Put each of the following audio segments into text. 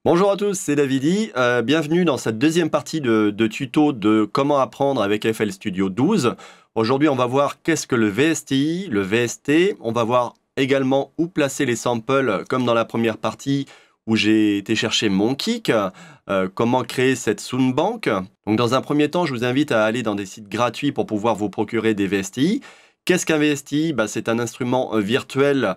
Bonjour à tous, c'est Davidi. Bienvenue dans cette deuxième partie de tuto de comment apprendre avec FL Studio 12. Aujourd'hui, on va voir qu'est-ce que le VSTI, le VST. On va voir également où placer les samples, comme dans la première partie où j'ai été chercher mon kick, comment créer cette soundbank. Donc, dans un premier temps, je vous invite à aller dans des sites gratuits pour pouvoir vous procurer des VSTI. Qu'est-ce qu'un VSTI? C'est un instrument virtuel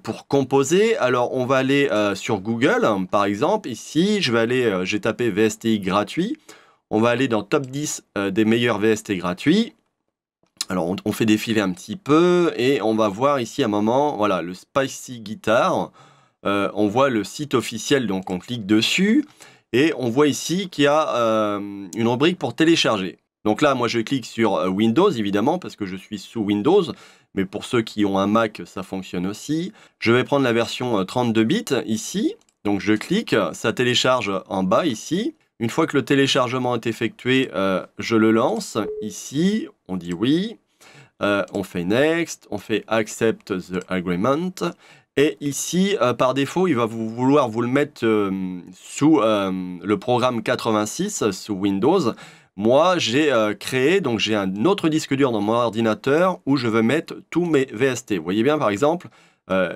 pour composer. Alors on va aller sur Google par exemple. Ici j'ai tapé VSTI gratuit. On va aller dans top 10 des meilleurs VST gratuits. Alors on fait défiler un petit peu et on va voir ici un moment, voilà, le Spicy Guitar. On voit le site officiel, donc on clique dessus et on voit ici qu'il y a une rubrique pour télécharger. Donc là, moi je clique sur Windows évidemment parce que je suis sous Windows, mais pour ceux qui ont un Mac, ça fonctionne aussi. Je vais prendre la version 32 bits ici, donc je clique, ça télécharge en bas ici. Une fois que le téléchargement est effectué, je le lance ici, on dit oui, on fait Next, on fait Accept the Agreement. Et ici, par défaut, il va vouloir vous le mettre sous le programme 86, sous Windows. Moi, j'ai créé, donc j'ai un autre disque dur dans mon ordinateur où je veux mettre tous mes VST. Vous voyez bien, par exemple,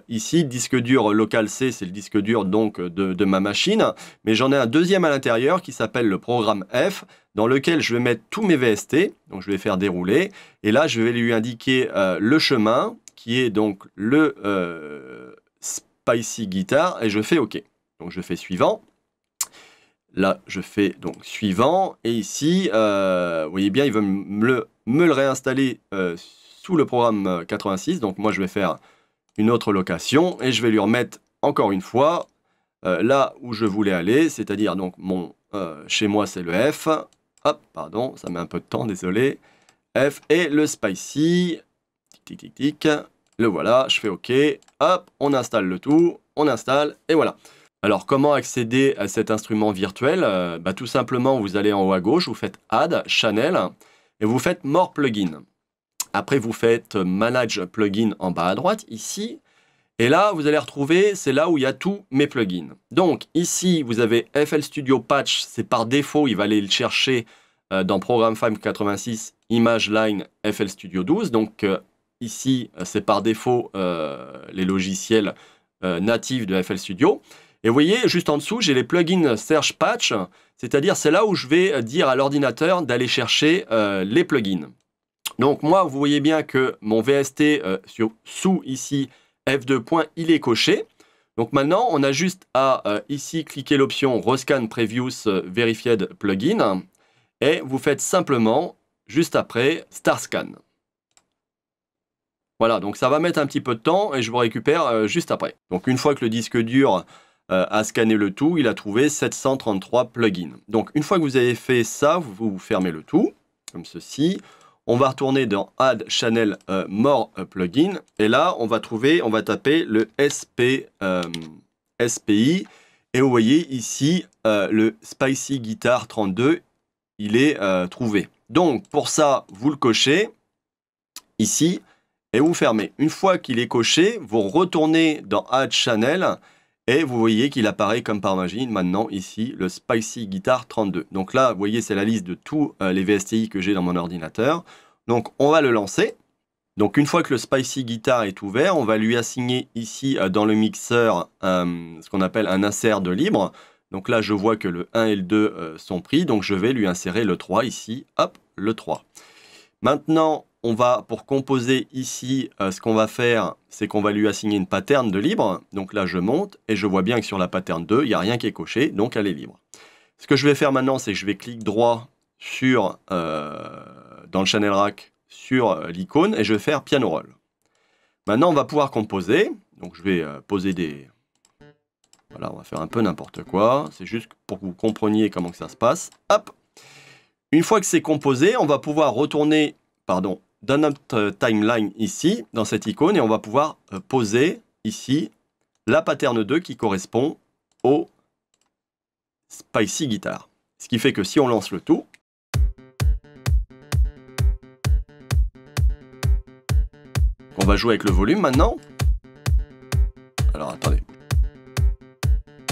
ici, disque dur local C, c'est le disque dur donc de ma machine. Mais j'en ai un deuxième à l'intérieur qui s'appelle le programme F, dans lequel je vais mettre tous mes VST. Donc, je vais faire dérouler. Et là, je vais lui indiquer le chemin, qui est donc le Spicy Guitar, et je fais OK. Donc, je fais suivant. Là, je fais donc suivant, et ici, vous voyez bien, il veut me le réinstaller sous le programme 86, donc moi je vais faire une autre location, et je vais lui remettre encore une fois là où je voulais aller, c'est-à-dire donc chez moi c'est le F, hop, pardon, ça met un peu de temps, désolé, F, et le Spicy, tic tic tic tic, le voilà, je fais OK, hop, on installe le tout, on installe, et voilà. Alors, comment accéder à cet instrument virtuel? Tout simplement, vous allez en haut à gauche, vous faites Add, Channel, et vous faites More Plugin. Après, vous faites Manage Plugin en bas à droite, ici. Et là, vous allez retrouver, c'est là où il y a tous mes plugins. Donc, ici, vous avez FL Studio Patch, c'est par défaut, il va aller le chercher dans Programme 586, Image Line FL Studio 12. Donc, ici, c'est par défaut les logiciels natifs de FL Studio. Et vous voyez, juste en dessous, j'ai les plugins Search Patch, c'est-à-dire c'est là où je vais dire à l'ordinateur d'aller chercher les plugins. Donc moi, vous voyez bien que mon VST sous ici F2. Il est coché. Donc maintenant, on a juste à ici cliquer l'option Rescan Previous Verified Plugin et vous faites simplement, juste après, Start Scan. Voilà, donc ça va mettre un petit peu de temps et je vous récupère juste après. Donc une fois que le disque dur a scanné le tout, il a trouvé 733 plugins. Donc une fois que vous avez fait ça, vous fermez le tout, comme ceci. On va retourner dans Add Channel More Plugin. Et là, on va taper le SPI. Et vous voyez ici, le Spicy Guitar 32, il est trouvé. Donc pour ça, vous le cochez ici et vous fermez. Une fois qu'il est coché, vous retournez dans Add Channel. Et vous voyez qu'il apparaît comme par magie maintenant ici le Spicy Guitar 32. Donc là, vous voyez, c'est la liste de tous les VSTI que j'ai dans mon ordinateur. Donc on va le lancer. Donc une fois que le Spicy Guitar est ouvert, on va lui assigner ici dans le mixeur ce qu'on appelle un insert de libre. Donc là, je vois que le 1 et le 2 sont pris. Donc je vais lui insérer le 3 ici. Hop, le 3. Maintenant, pour composer ici, ce qu'on va faire, c'est qu'on va lui assigner une pattern de libre. Donc là, je monte et je vois bien que sur la pattern 2, il n'y a rien qui est coché, donc elle est libre. Ce que je vais faire maintenant, c'est que je vais cliquer droit dans le channel rack sur l'icône et je vais faire piano roll. Maintenant, on va pouvoir composer. Donc je vais poser des... Voilà, on va faire un peu n'importe quoi. C'est juste pour que vous compreniez comment que ça se passe. Hop! Une fois que c'est composé, on va pouvoir retourner, dans notre timeline ici, dans cette icône, et on va pouvoir poser ici la pattern 2 qui correspond au Spicy Guitar. Ce qui fait que si on lance le tout, on va jouer avec le volume maintenant. Alors attendez.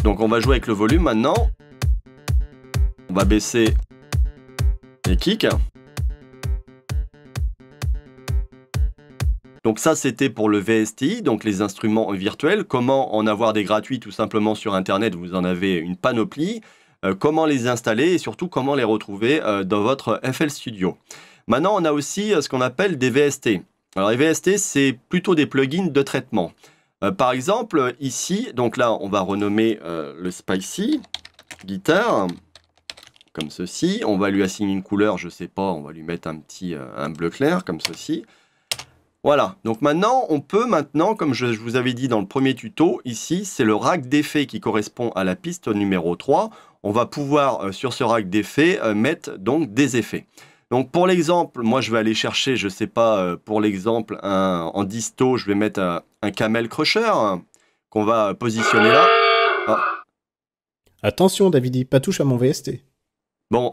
Donc Donc on va jouer avec le volume maintenant. On va baisser les kicks. Donc ça, c'était pour le VSTI, donc les instruments virtuels. Comment en avoir des gratuits tout simplement sur Internet? Vous en avez une panoplie. Comment les installer et surtout comment les retrouver dans votre FL Studio. Maintenant, on a aussi ce qu'on appelle des VST. Alors les VST, c'est plutôt des plugins de traitement. Par exemple, ici, donc là, on va renommer le Spicy Guitar, comme ceci. On va lui assigner une couleur, je sais pas, on va lui mettre un bleu clair, comme ceci. Voilà, donc maintenant, on peut comme je vous avais dit dans le premier tuto, ici, c'est le rack d'effets qui correspond à la piste numéro 3. On va pouvoir, sur ce rack d'effets, mettre donc des effets. Donc pour l'exemple, moi je vais aller chercher, je sais pas, pour l'exemple, en disto, je vais mettre un Camel Crusher qu'on va positionner là. Ah. Attention Davidi, pas touche à mon VST. Bon,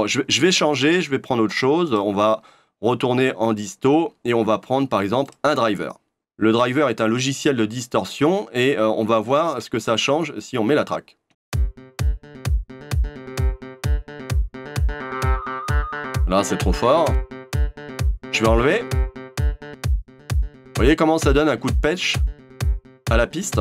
je vais changer, je vais prendre autre chose. On va retourner en disto et on va prendre par exemple un driver. Le driver est un logiciel de distorsion et on va voir ce que ça change si on met la track. Là, c'est trop fort. Je vais enlever. Vous voyez comment ça donne un coup de pêche à la piste?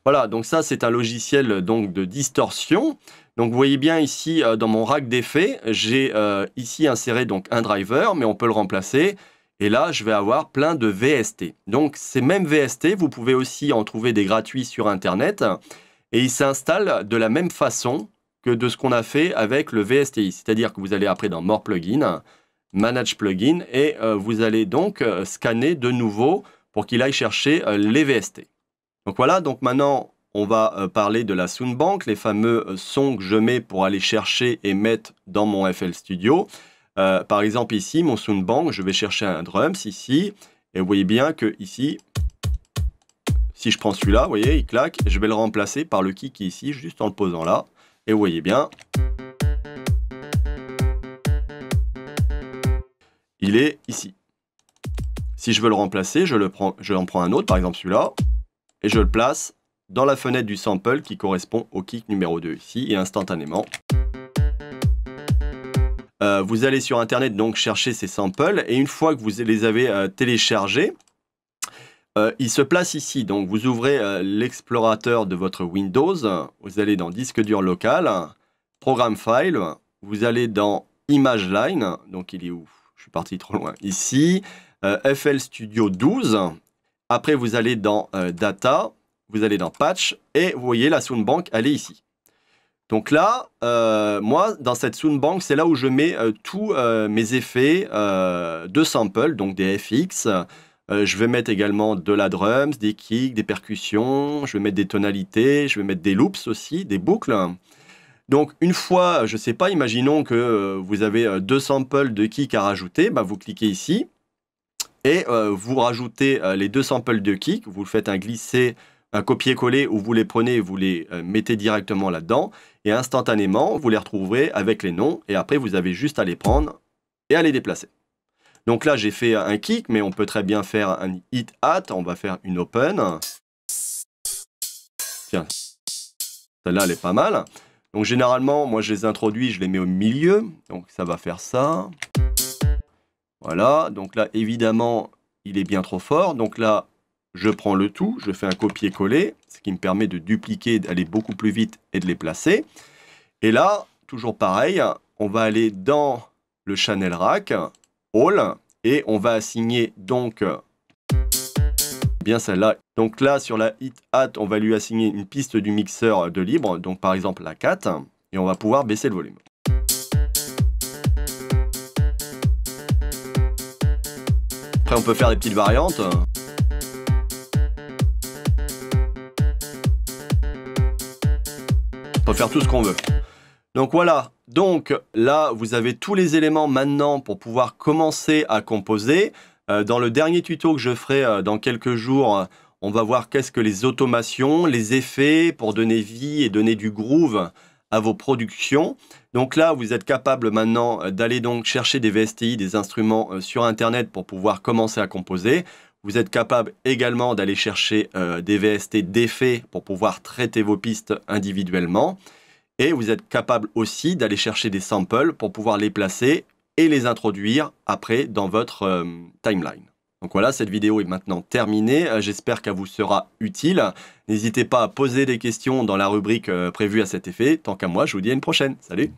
Voilà, donc ça, c'est un logiciel donc, de distorsion. Donc, vous voyez bien ici, dans mon rack d'effets, j'ai ici inséré donc, un driver, mais on peut le remplacer. Et là, je vais avoir plein de VST. Donc, ces mêmes VST, vous pouvez aussi en trouver des gratuits sur Internet. Et ils s'installent de la même façon que de ce qu'on a fait avec le VSTI. C'est-à-dire que vous allez après dans More Plugins, Manage Plugins, et vous allez donc scanner de nouveau pour qu'il aille chercher les VST. Donc voilà, donc maintenant, on va parler de la Soundbank, les fameux sons que je mets pour aller chercher et mettre dans mon FL Studio. Par exemple ici, mon Soundbank, je vais chercher un drums ici, et vous voyez bien que ici, si je prends celui-là, vous voyez, il claque, je vais le remplacer par le kick ici, juste en le posant là. Et vous voyez bien, il est ici. Si je veux le remplacer, j'en prends un autre, par exemple celui-là, et je le place dans la fenêtre du sample qui correspond au kick numéro 2 ici, et instantanément. Vous allez sur Internet donc chercher ces samples, et une fois que vous les avez téléchargés, il se place ici, donc vous ouvrez l'explorateur de votre Windows, vous allez dans disque dur local, programme file, vous allez dans image line, donc il est où? Je suis parti trop loin, ici, FL Studio 12, après vous allez dans data, vous allez dans patch, et vous voyez la Soundbank, elle est ici. Donc là, moi, dans cette Soundbank, c'est là où je mets tous mes effets de sample, donc des FX. Je vais mettre également de la drums, des kicks, des percussions, je vais mettre des tonalités, je vais mettre des loops aussi, des boucles. Donc une fois, je ne sais pas, imaginons que vous avez 2 samples de kicks à rajouter, bah, vous cliquez ici et vous rajoutez les 2 samples de kicks, vous faites un glisser, un copier-coller où vous les prenez et vous les mettez directement là-dedans et instantanément, vous les retrouverez avec les noms et après, vous avez juste à les prendre et à les déplacer. Donc là, j'ai fait un kick, mais on peut très bien faire un hit-hat. On va faire une open. Tiens, celle-là, elle est pas mal. Donc généralement, moi, je les introduis, je les mets au milieu. Donc ça va faire ça. Voilà. Donc là, évidemment, il est bien trop fort. Donc là, je prends le tout, je fais un copier-coller, ce qui me permet de dupliquer, d'aller beaucoup plus vite et de les placer. Et là, toujours pareil, on va aller dans le channel rack. Et on va assigner donc bien celle-là. Donc là, sur la hit-hat, on va lui assigner une piste du mixeur de libre, donc par exemple la 4, et on va pouvoir baisser le volume. Après, on peut faire des petites variantes. On peut faire tout ce qu'on veut. Donc voilà, donc là vous avez tous les éléments maintenant pour pouvoir commencer à composer. Dans le dernier tuto que je ferai dans quelques jours, on va voir qu'est-ce que les automations, les effets pour donner vie et donner du groove à vos productions. Donc là vous êtes capable maintenant d'aller donc chercher des VSTI, des instruments sur Internet pour pouvoir commencer à composer. Vous êtes capable également d'aller chercher des VST d'effets pour pouvoir traiter vos pistes individuellement. Et vous êtes capable aussi d'aller chercher des samples pour pouvoir les placer et les introduire après dans votre timeline. Donc voilà, cette vidéo est maintenant terminée. J'espère qu'elle vous sera utile. N'hésitez pas à poser des questions dans la rubrique prévue à cet effet. Tant qu'à moi, je vous dis à une prochaine. Salut!